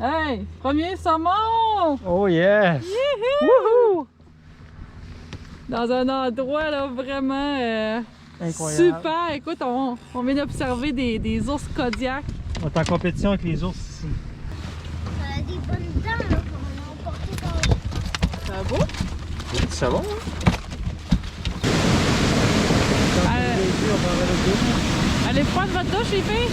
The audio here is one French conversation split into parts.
Hey, premier saumon! Oh yes! Wouhou! Dans un endroit là vraiment Incroyable. super. Écoute, on vient d'observer des ours Kodiak. On est en compétition avec les ours ici. Ça a des bonnes dents là qu'on a emporté dans. Ça va beau? C'est du savon, hein? Allez prendre votre douche, les filles?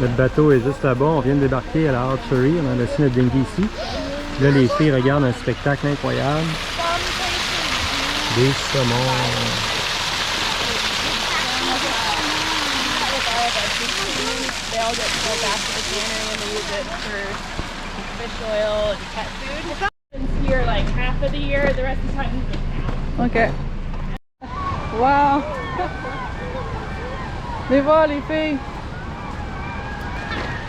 Notre bateau est juste là-bas, on vient de débarquer à la Hatchery, on a laissé notre dinghy ici. Là les filles regardent un spectacle incroyable. Des saumons. They all get pulled back to the cannery and they use it for fish oil and pet food. It's here like half of the year, the rest of the time it's in town. OK. Wow! Les voir, les filles!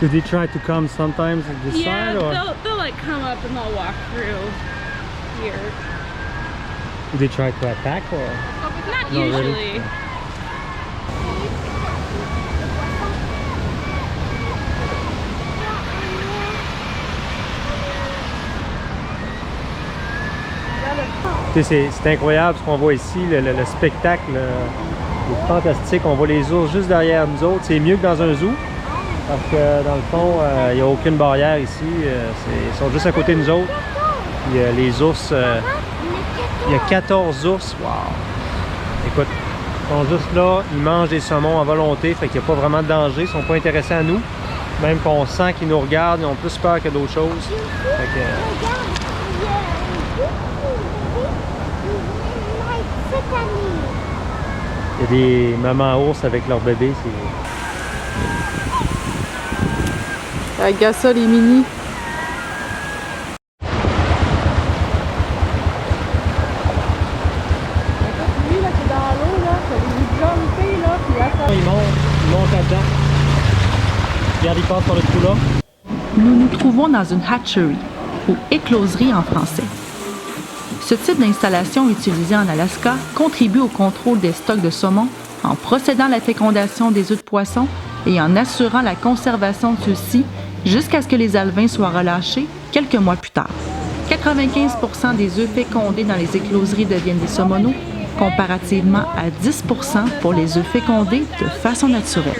Do they try to come sometimes at this Yeah, side or they'll like come up and they'll walk through here. do they try to attack or? Not No, really? usually. C'est incroyable ce qu'on voit ici, le spectacle est fantastique. On voit les ours juste derrière nous autres. C'est mieux que dans un zoo parce que dans le fond, il n'y a aucune barrière ici. Ils sont juste à côté de nous autres. Puis, les ours, il y a 14 ours. Wow! Écoute, ils sont juste là, ils mangent des saumons à volonté, fait qu'il n'y a pas vraiment de danger. Ils ne sont pas intéressés à nous. Même qu'on sent qu'ils nous regardent, ils ont plus peur que d'autres choses. Fait que, il y a des mamans ours avec leurs bébés. Regarde ça, les mini. Lui, là, qui est dans l'eau, là, t'as des jumpés, là, puis là, ça... Ils montent là-dedans. Regarde, ils passent par le trou là. Nous nous trouvons dans une hatchery, ou écloserie en français. Ce type d'installation utilisée en Alaska contribue au contrôle des stocks de saumon en procédant à la fécondation des œufs de poisson et en assurant la conservation de ceux-ci jusqu'à ce que les alevins soient relâchés quelques mois plus tard. 95% des œufs fécondés dans les écloseries deviennent des saumonaux, comparativement à 10% pour les œufs fécondés de façon naturelle.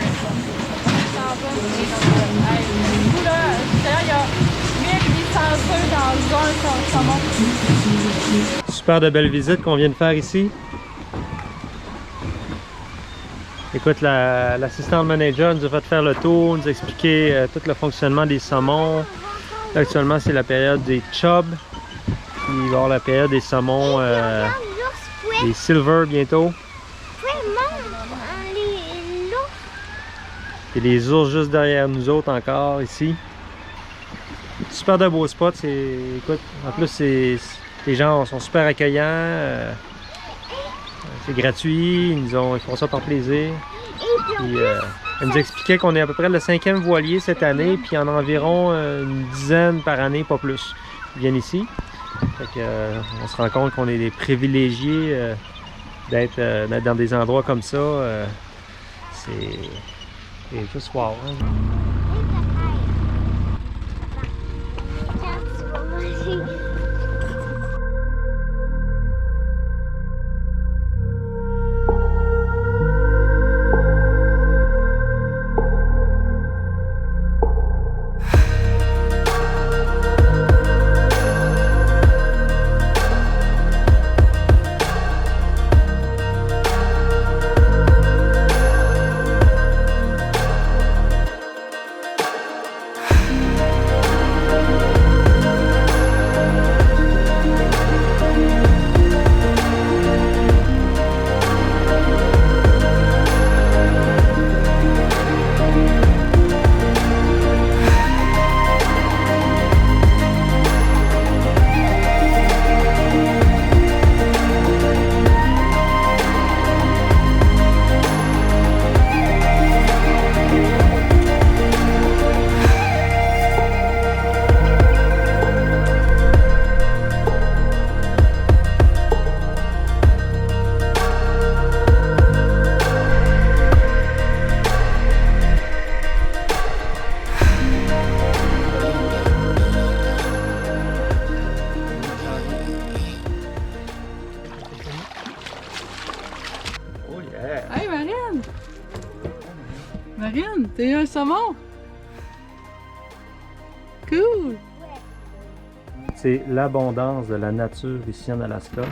Super de belle visite qu'on vient de faire ici. Écoute, l'assistante manager nous a fait faire le tour, nous a expliqué tout le fonctionnement des saumons. Là, actuellement, c'est la période des chubs. Puis il va y avoir la période des saumons, des silver bientôt. Et les ours juste derrière nous autres encore ici. Super de beau spot. Écoute, en plus, les gens sont super accueillants. C'est gratuit. Ils font ça par plaisir. Puis, elle nous expliquait qu'on est à peu près le 5e voilier cette année. Puis en environ une dizaine par année, pas plus, qui viennent ici. Fait que, on se rend compte qu'on est des privilégiés d'être dans des endroits comme ça. C'est juste wow. Hein? Hey Marine! Marine, t'as eu un saumon? Cool! C'est l'abondance de la nature ici en Alaska.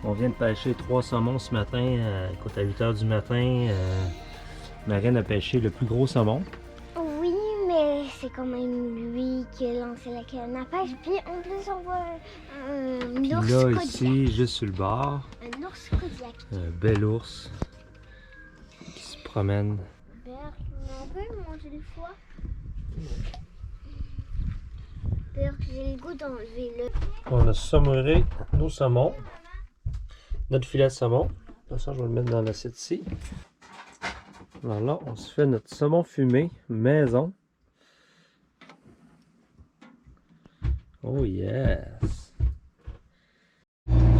On vient de pêcher 3 saumons ce matin. Écoute, à 8 h du matin, Marine a pêché le plus gros saumon. Oui, mais c'est quand même lui qui a lancé la canne à pêche. Puis en plus, on voit un Puis ours là, Kodiak. ici, juste sur le bord, Un ours Kodiak. un bel ours qui se promène. On peut manger le foie. D'ailleurs, j'ai le goût d'enlever le... On a saumuré nos saumons. Notre filet de saumon. Là, ça, je vais le mettre dans l'assiette ici. Alors là, on se fait notre saumon fumé maison. Oh yes! Premier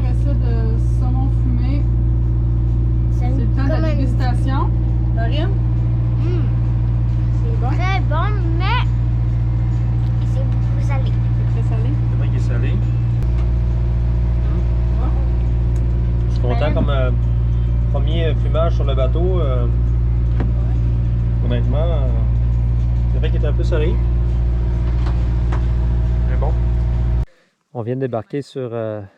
recette de saumon fumé. C'est C'est le temps de la dégustation. Marine? C'est très bon, mais c'est beaucoup salé. C'est très salé. C'est vrai qu'il est salé. Je suis content comme premier fumage sur le bateau. Honnêtement, c'est vrai qu'il est un peu salé. Mais bon. On vient de débarquer sur la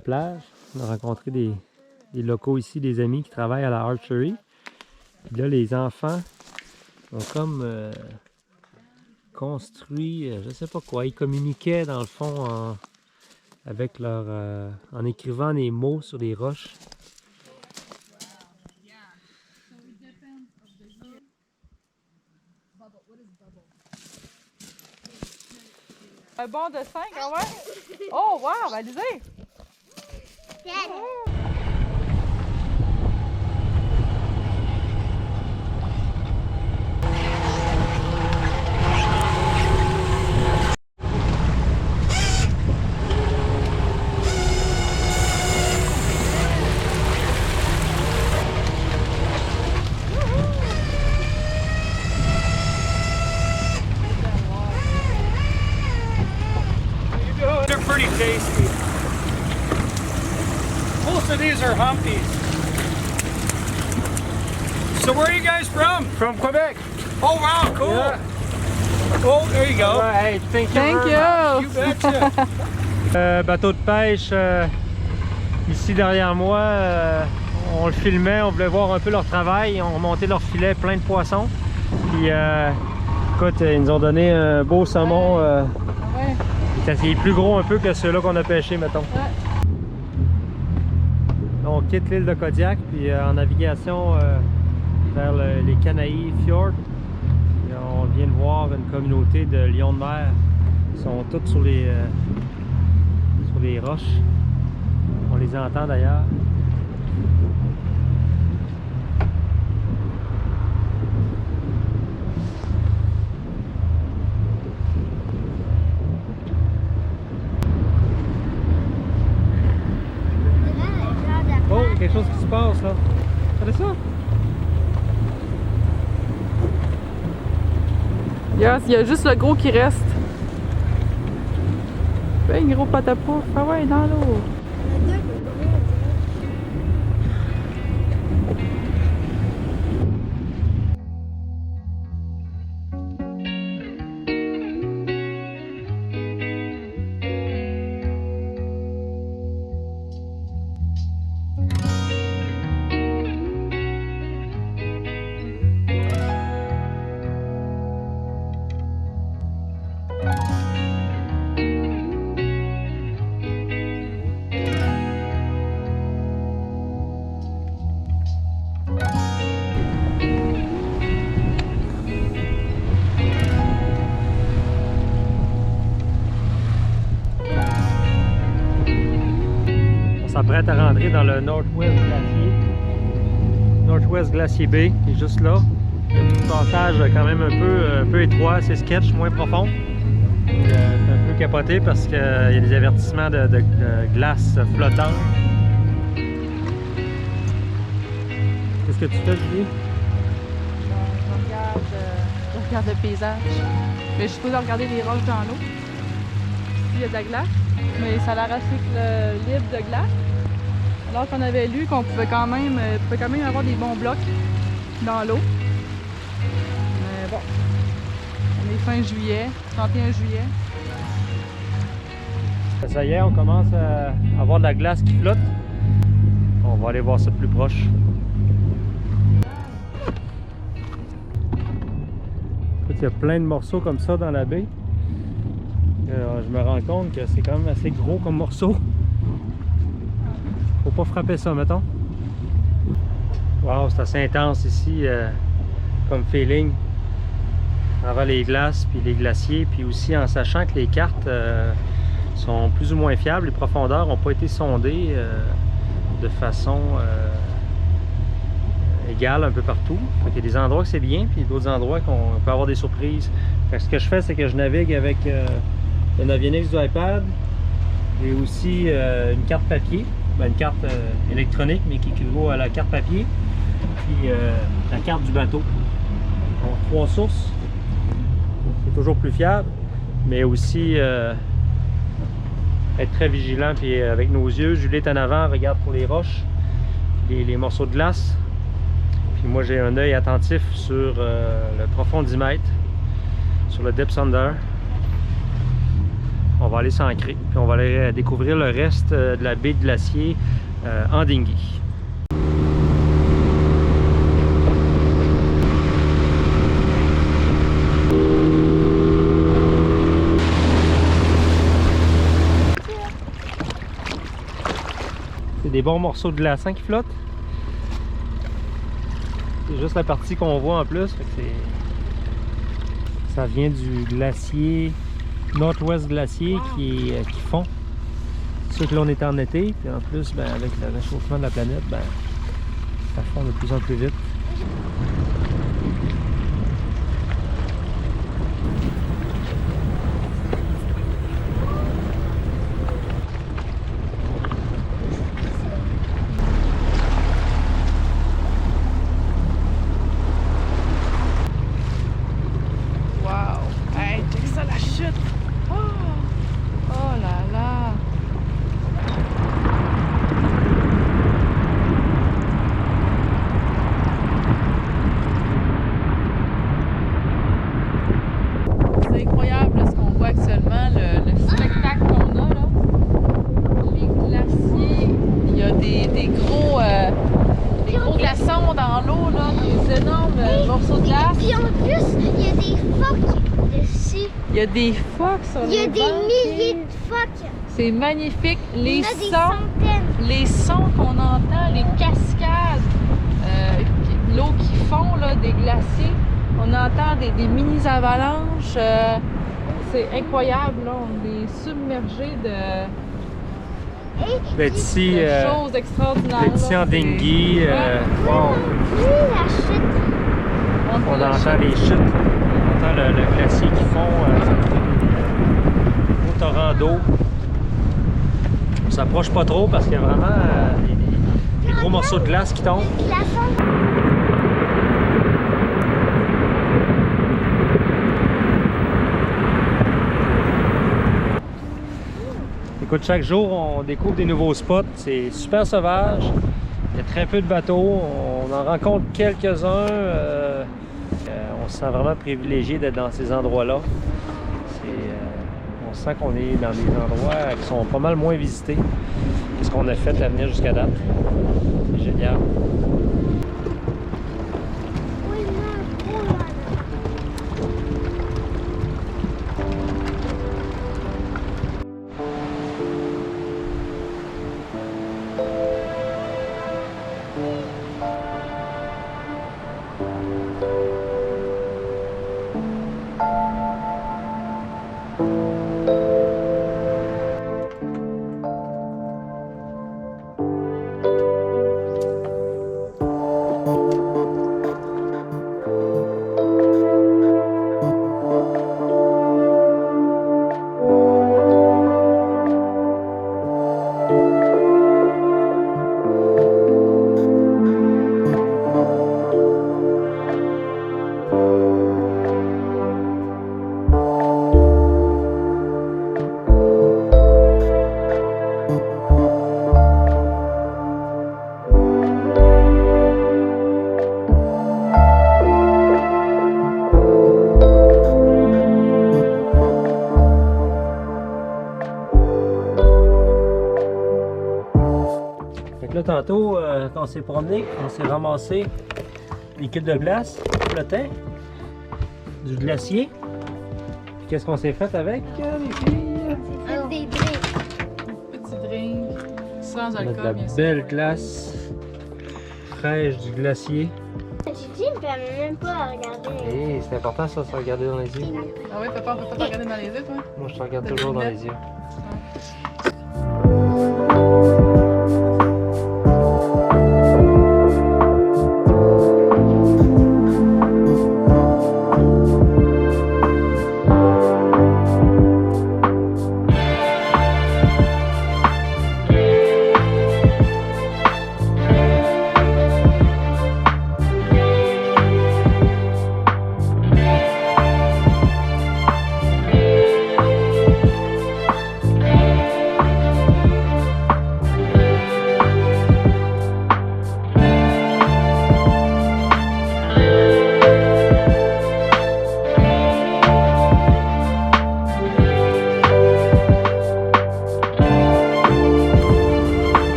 plage. On a rencontré des locaux ici, des amis qui travaillent à la archery. Puis là, les enfants ont comme construit, je sais pas quoi, ils communiquaient dans le fond avec leur, en écrivant des mots sur des roches. Un bon de 5, ah ouais? Oh, wow, ben lisez! They're pretty tasty. Most of these are humpies. So where are you guys from? From Quebec! Oh wow, cool. Yeah. Oh, there you go. Hey, thank you! Thank very You you! betcha. Bateau de pêche ici derrière moi, on le filmait, on voulait voir un peu leur travail, on montait leur filet plein de poissons. Puis écoute, ils nous ont donné un beau saumon. Ouais. Il est plus gros un peu que ceux-là qu'on a pêché, mettons. On quitte l'île de Kodiak, puis en navigation vers les Kanaï Fjord. Et on vient de voir une communauté de lions de mer. Ils sont tous sur les roches. On les entend d'ailleurs. Oh, il y a quelque chose qui se passe là. Regardez ça? Yes, il y a juste le gros qui reste. Ben gros patapouf. Ah ouais, dans l'eau. On s'apprête à rentrer dans le Northwest Glacier. Northwest Glacier Bay, qui est juste là. Il y a un petit passage quand même un peu étroit, c'est sketch, moins profond. C'est un peu capoté parce qu'il y a des avertissements de glace flottante. Qu'est-ce que tu fais, Julie? Je regarde le paysage. Mais je suis supposée regarder les roches dans l'eau. Ici, il y a de la glace. Mais ça a l'air assez libre de glace. Alors qu'on avait lu qu'on pouvait quand même avoir des bons blocs dans l'eau. Mais bon, on est fin juillet, 31 juillet. Ça y est, on commence à avoir de la glace qui flotte. On va aller voir ça de plus proche. Il y a plein de morceaux comme ça dans la baie. Je me rends compte que c'est quand même assez gros comme morceau. Faut pas frapper ça, mettons. Wow, c'est assez intense ici comme feeling. Avant les glaces puis les glaciers, puis aussi en sachant que les cartes sont plus ou moins fiables. Les profondeurs n'ont pas été sondées de façon égale un peu partout. Il y a des endroits que c'est bien, puis d'autres endroits qu'on peut avoir des surprises. Fait que ce que je fais, c'est que je navigue avec le Navionics du iPad et aussi une carte papier, une carte électronique, mais qui équivaut à la carte papier, puis la carte du bateau. Donc 3 sources, c'est toujours plus fiable, mais aussi être très vigilant, puis avec nos yeux. Julie est en avant, regarde pour les roches, les morceaux de glace. Puis moi j'ai un œil attentif sur le profond 10 mètres, sur le Depth Sonder. On va aller s'ancrer, puis on va aller découvrir le reste de la baie de glacier en dinghy. C'est des bons morceaux de glaçons qui flottent. C'est juste la partie qu'on voit en plus. Fait que ça vient du glacier Northwest Glacier qui fond. C'est sûr que là on est en été, puis en plus avec le réchauffement de la planète, ça fond de plus en plus vite. Il y a des phoques sur les Il y a des bancs. milliers de phoques. C'est magnifique. Il y en a des centaines. Les sons qu'on entend, les cascades, l'eau qui fond là, des glaciers. On entend des mini-avalanches. C'est incroyable. Là. On est submergé D'être ici, de choses extraordinaires. d'être ici en dinghy. Wow. La chute. On entend les chutes. On entend le glacier qui fond. Au torrent d'eau. On s'approche pas trop parce qu'il y a vraiment des gros morceaux de glace qui tombent. Écoute, chaque jour, on découvre des nouveaux spots. C'est super sauvage. Il y a très peu de bateaux. On en rencontre quelques-uns. On se sent vraiment privilégié d'être dans ces endroits-là. On sent qu'on est dans des endroits qui sont pas mal moins visités que ce qu'on a fait à venir jusqu'à date. C'est génial. Là, tantôt, quand on s'est promené, on s'est ramassé des kits de glace flottant, du glacier. Puis qu'est-ce qu'on s'est fait avec, les filles? Des drinks. Petit drink, sans On a de alcool, la bien sûr. belle glace fraîche du glacier. J'ai dit, je ne permets même pas à regarder. Et c'est important ça, se regarder dans les yeux. Ah ouais, papa, on peut pas te regarder dans les yeux, toi? Moi, je te regarde toujours dans les yeux.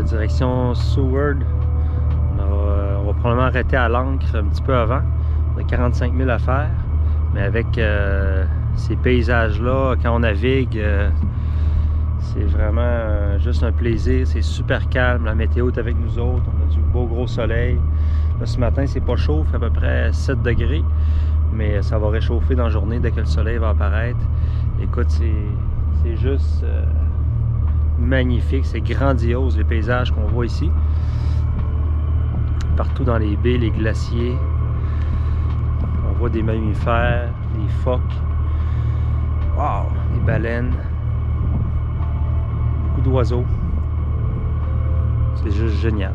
Direction Seward. On va probablement arrêter à l'ancre un petit peu avant. On a 45 000 à faire. Mais avec ces paysages-là, quand on navigue, c'est vraiment juste un plaisir. C'est super calme. La météo est avec nous autres. On a du beau gros soleil. Là, ce matin, c'est pas chaud. Il fait à peu près 7 degrés. Mais ça va réchauffer dans la journée dès que le soleil va apparaître. Écoute, c'est juste... magnifique, c'est grandiose les paysages qu'on voit ici. Partout dans les baies, les glaciers. On voit des mammifères, des phoques. Wow, des baleines. Beaucoup d'oiseaux. C'est juste génial.